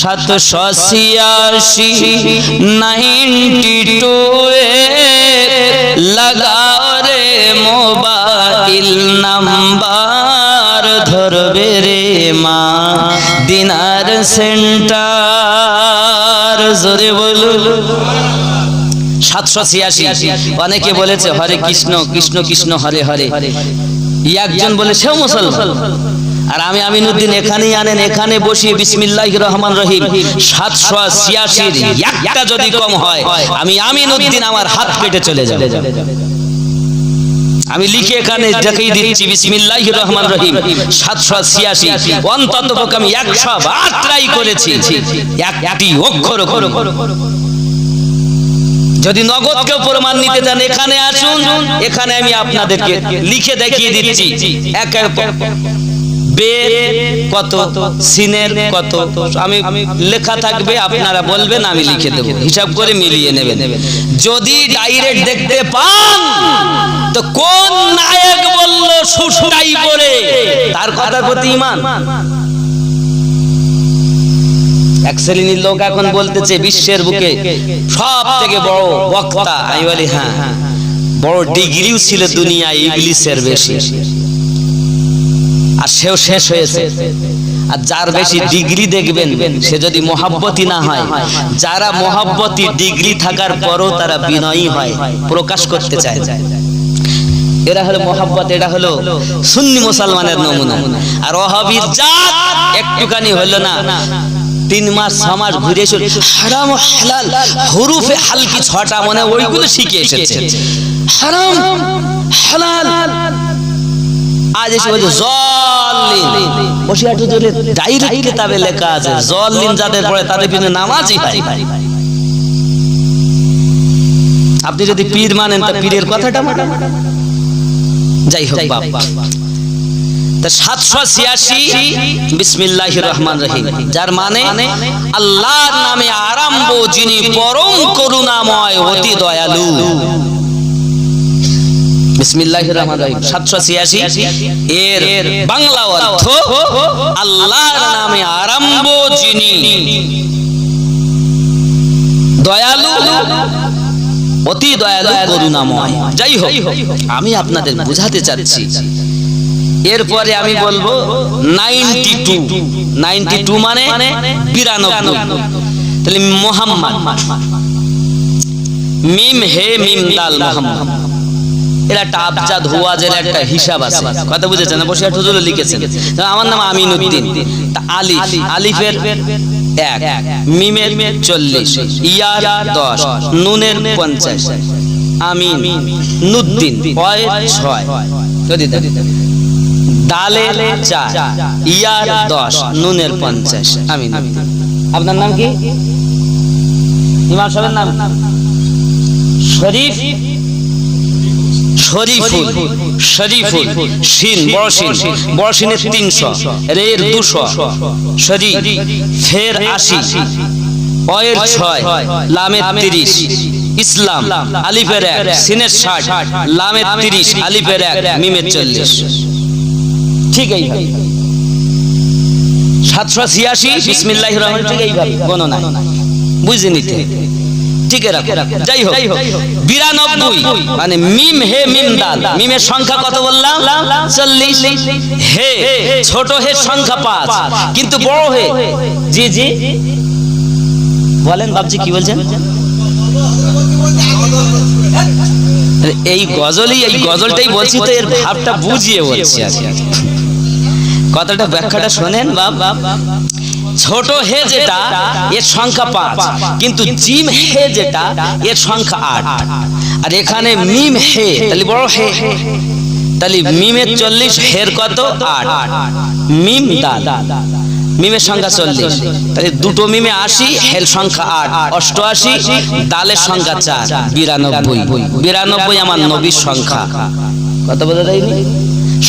786 লাগাও রে mobile number, ধরবে রে মা দিনার সেন্টার। জোরে বলুন 786। অনেকে বলেছে হরে কৃষ্ণ কৃষ্ণ কৃষ্ণ হরে হরে, একজন বলে সেও মুসলমান। আর আমি আমিনুদ্দিন এখানেই আনেন, এখানে বসিয়ে বিসমিল্লাহির রহমান রহিম 786 একটা যদি কম হয় আমি আমিনুদ্দিন আমার হাত কেটে চলে যাব। আমি লিখে এখানে দেখিয়ে দিচ্ছি বিসমিল্লাহির রহমান রহিম 786। অন্তত পক্ষে আমি 100 বার ট্রাই করেছি, একটি অক্ষর করো। যদি নগদ কেউ প্রমাণ নিতে চান এখানে আসুন, এখানে আমি আপনাদেরকে লিখে দেখিয়ে দিচ্ছি এক বের কত, সিনের কত, আমি লেখা থাকবে, আপনারা বলবেন, আমি লিখে দেব, হিসাব করে মিলিয়ে নেবেন। যদি ডাইরেক্ট দেখতে পান তো কোন নায়ক বলল সুটাই পরে, তার কথার প্রতি ঈমান। এক শ্রেণীর লোক এখন বলতেছে বিশ্বের বুকে সব থেকে বড় বক্তা। আমি বলি হ্যাঁ, বড় ডিগ্রিও ছিল দুনিয়ায় ইবলিসের বেশি, আর সেও শেষ হয়েছে। আর যার বেশি ডিগ্রি দেখবেন সে যদি মোহাব্বতী না হয়, যারা মোহাব্বতী ডিগ্রি থাকার পরও তারা বিনয়ী হয়, প্রকাশ করতে চায়, এরা হলো মোহাব্বত, এটা হলো সুন্নি মুসলমানের নমুনা। আর ওয়াহাবীর জাত একটুখানি হলো না, 3 মাস 6 মাস ঘুরে এসে হারাম হালাল হরুফে হালকি 6টা মনে ওইগুলো শিখে এসেছে, হারাম হালাল। আজ এসে বলছে জলিন, বসিয়াটু ধরে ডাইরেক্ট কিতাবে লেখা আছে জলিন যাদের পড়ে তাদের পিছনে নামাজই হয়। আপনি যদি পীর মানেন তা পীরের কথাটা মানেন। যাই হোক বাবা, 786 বিসমিল্লাহির রহমান রহিম, যার মানে আল্লাহর নামে আরম্ভ, যিনি পরম করুণাময় অতি দয়ালু। বিসমিল্লাহির রহমানির রহিম 786 এর বাংলা অর্থ আল্লাহর নামে আরম্ভ, যিনি দয়ালু অতি দয়ালু করুণাময়। যাই হোক, আমি আপনাদের বোঝাতে চাচ্ছি, এরপরে আমি বলবো 92 মানে 92। তাহলে মুহাম্মদ, মিম হে মিম দাল মুহাম্মদ, এর একটা আবজাদ হুয়াজের একটা হিসাব আছে, কথা বুঝেছেন? বসিয়া হুজুর লিখেছেন। আমার নাম আমিনুদ্দিন, তা আলিফ, আলিফের 1, মিমের 40, ইয়ার 10, নুনের 50, আমিন নুদ্দিন 6, যদি দালের 4, ইয়ার 10, নুনের 50, আমিন। আপনার নাম কি? ইমাম সাহেবের নাম শরীফ, শরীফুল, শরীফুল, শিন বড় শিন, বড় শিনের 300, রের 200, শরী ফের 80, অয়ের 6, লামের 30, ইসলাম আলিফের 1, সিনের 60, লামের 30, আলিফের 1, মিমের 40। ঠিক এইভাবে 786 বিসমিল্লাহির রহমানির রহিম, ঠিক এইভাবে গণনা বুঝে নিতে। ঠিক আছে, যাই হোক 92 মানে মিম হে মিম দাল, মিমের সংখ্যা কত বললাম? 40। হে ছোট হে সংখ্যা 5, কিন্তু বড় হে, জি জি বলেন বাবজি কি বলছেন? এই গজলই, এই গজলটাই বলছি তো, এর ভাবটা বুঝিয়ে বলছি। কথাটা ব্যাখ্যাটা শোনেন বাবা। ছোট হে যেটা এর সংখ্যা 5, কিন্তু জিম হে যেটা এর সংখ্যা 8, আর এখানে মিম হে তাহলে বড় হে, তাহলে মিমের 40, হের কত 8, মিম দাল, মিমের সংখ্যা 40, তাহলে দুটো মিমে 80, হের সংখ্যা 8, 88, দালের সংখ্যা 4, 92 আমার নবীর সংখ্যা। কত বোঝা যায়নি?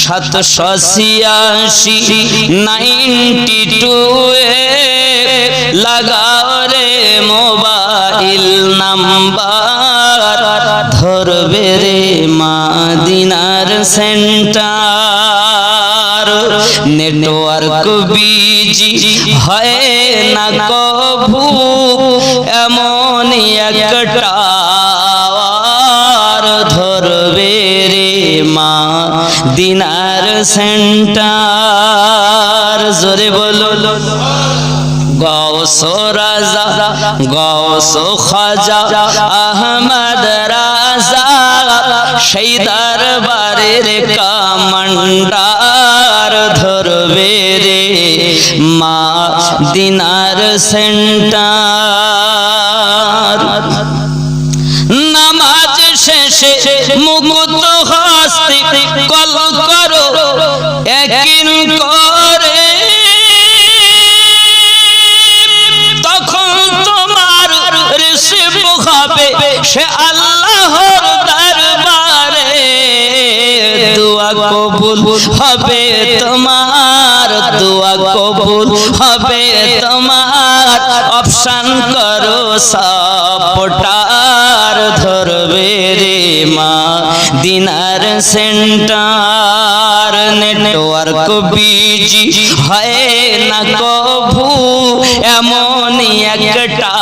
786 92 লাগাও রে মোবাইল নাম্বার, ধরবে রে মদিনার সেন্টার, নেটওয়ার্ক বিজি হয় না কভু এমন একটা ধরবে রে মা দিনার সেন্টার। জোরে বলো গৌস রাজা গৌস খাজা আহমদ রাজা সেই দরবারের কামান্ডার ধরবে রে মা দিনার সেন্টার। নামাজ শেষে মুকুত হস্তে কল করো একিন করে, তখন তোমার রিসিভ হবে সে আল্লাহর দরবারে। দোয়া কবুল হবে তোমার, দোয়া কবুল হবে তোমার, অপশন করো সাপোর্টার ধরবে রে মা দিনার সেন্টার। নেটওয়ার্ক বিজি হয় না কভু এমন একটা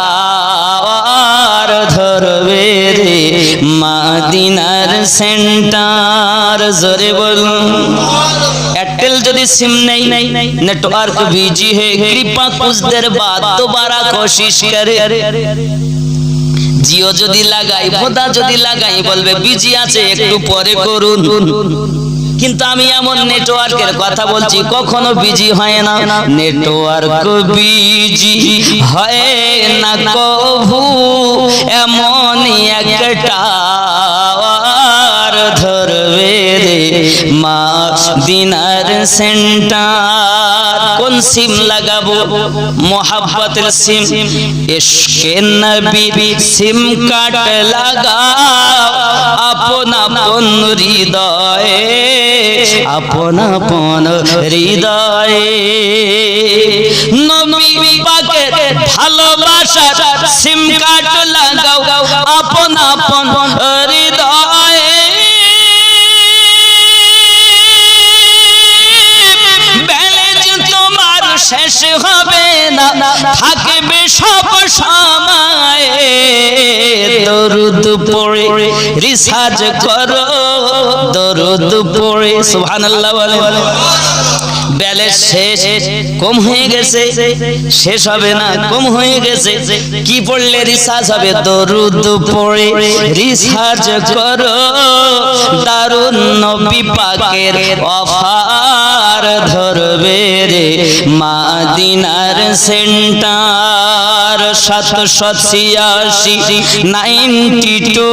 ধরবে রে মা দিনার সেন্টার। জোরে বলুন एयरटेल যদি सिम नहीं नेटवर्क बिजी है, कृपा कुछ देर बाद दोबारा कोशिश करे। जियो যদি লাগাই ভোদা যদি লাগাই বলবে বিজি আছে একটু পরে করুন। কিন্তু আমি এমন নেটওয়ার্কের কথা বলছি কখনো বিজি হয় না। নেটওয়ার্ক বিজি হয় না কভু এমন একটা ধরবে রে মা দিনার সেন্টার। কোন সিম লাগাবো? মোহাব্বতের সিম, ইশকে নবী সিম কার্ড লাগাও আপন আপন হৃদয়ে, আপন আপন হৃদয়ে। নবী পাকের ভালোবাসার সিম কার্ড লাগাও আপন আপন হৃদয়ে। শেষ হবে না থাকবে সব সময়, দরুদ পড়ে রিসার্চ করো, দরুদ পড়ে সুবহানাল্লাহ বলে। ব্যালেন্স শেষ কম হয়ে গেছে, শেষ হবে না কম হয়ে গেছে, কি পড়লে রিসার্চ হবে? দরুদ পড়ে রিসার্চ করো, দারুন নবী পাকের অফার ধরবে রে মা দিনার সেন্টার। 786 92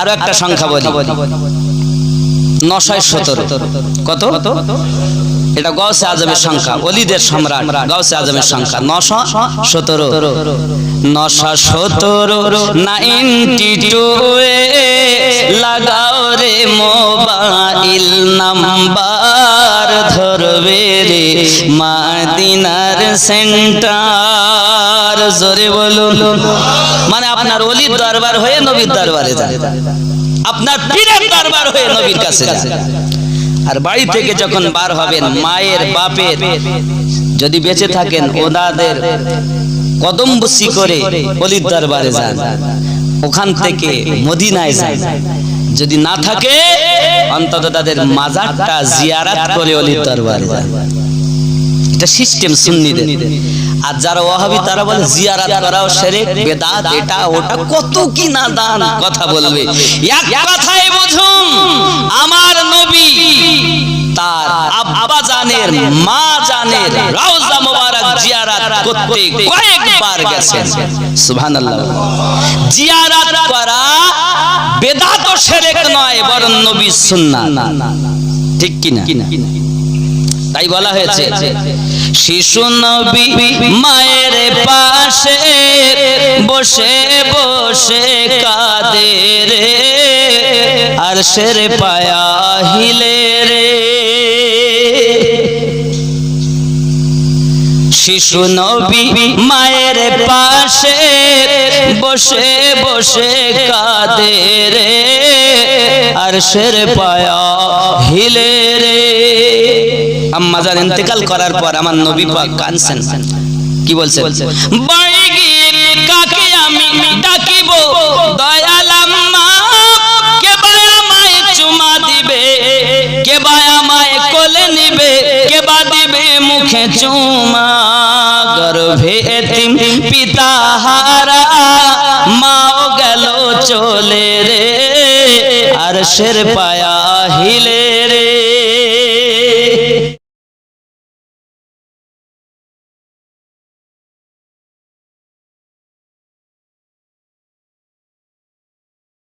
আরো একটা সংখ্যা বলি 917। কত? এটা গাউসে আজমের সংখ্যা, ওলিদের সম্রাট গাউসে আজমের সংখ্যা 917। 917 92 লাগাও রে মোবাইল নাম্বার ধরবে রে মা দিনার সেন্টার। জোরে বলুন মানে আপনার ওলির দরবার হয়ে নবীর দরবারে যান, আপনার পীরের দরবার হয়ে নবীর কাছে যান। আর বাড়ি থেকে যখন বার হবেন মায়ের বাপের যদি বেঁচে থাকেন ওনাদের কদম বুসি করে ওলির দরবারে যান, ওখান থেকে মদিনায় যান। যদি না থাকে অন্তত তাদের মাজারটা জিয়ারত করে ওলির দরবারে যান। এটা সিস্টেম সুন্নিদের। আর যারা ওয়াহাবি তারা বলে জিয়ারত করাও শিরক বিদআত, এটা ওটা কত কি না দান কথা বলবে। এক কথাই বুঝুন, আমার নবী তার আব্বা জানের মা জানের রওজা মোবারক জিয়ারত করতে কয়েকবার গেছেন। সুবহানাল্লাহ। জিয়ারত করা বিদআত ও শিরক নয়, বরং নবীর সুন্নাত। ঠিক কি না? তাই বলা হয়েছে শিশু নবী মায়ের পাশে বসে বসে কাঁদে রে, আরশের পায়া হিলে রে। শিশু নবী মায়ের পাশে বসে বসে কাঁদে রে, আরশের পায়া হিলে রে। আম্মা জান ইন্তেকাল করার পর আমার নবী পাক কাঁদছেন, কি বলছেন? বাড়ি গিয়ে কাকে আমি ডাকিব দয়াল আম্মা, কে বা আমায় চুমা দিবে, কে বা আমায় কোলে নিবে, কে বা দিবে মুখে চুমা। গর্ভে এতিম পিতা হারা মাও গেল চলে রে, আরশের পায়া হিলে রে।